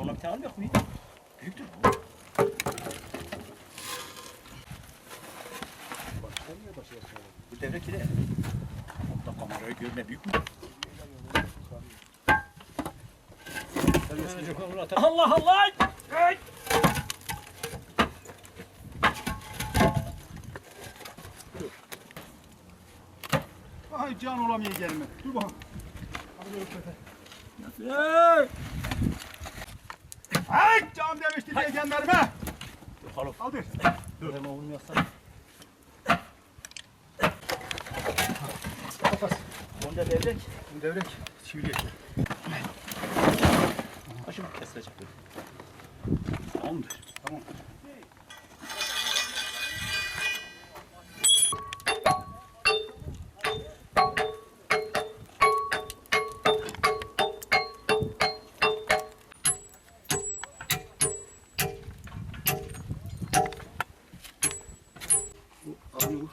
Ona bir tane almıyor mu? Büyüktür bu. Bu devrek ile. Da kamerayı görme büyük mü? Allah Allah! Hey! Ay can olamıyor gelme. Dur bakalım. Hadi böyle köpe. Hey! Ay can demişti diye genlerime. Bakalım. Aldır. Dur. Hemen olmuyorsa. Onda devrek. Bu devrek. Çivi geçiyor. Ha şimdi kesilecek. Tamamdır. Tamam. Bu abi bu.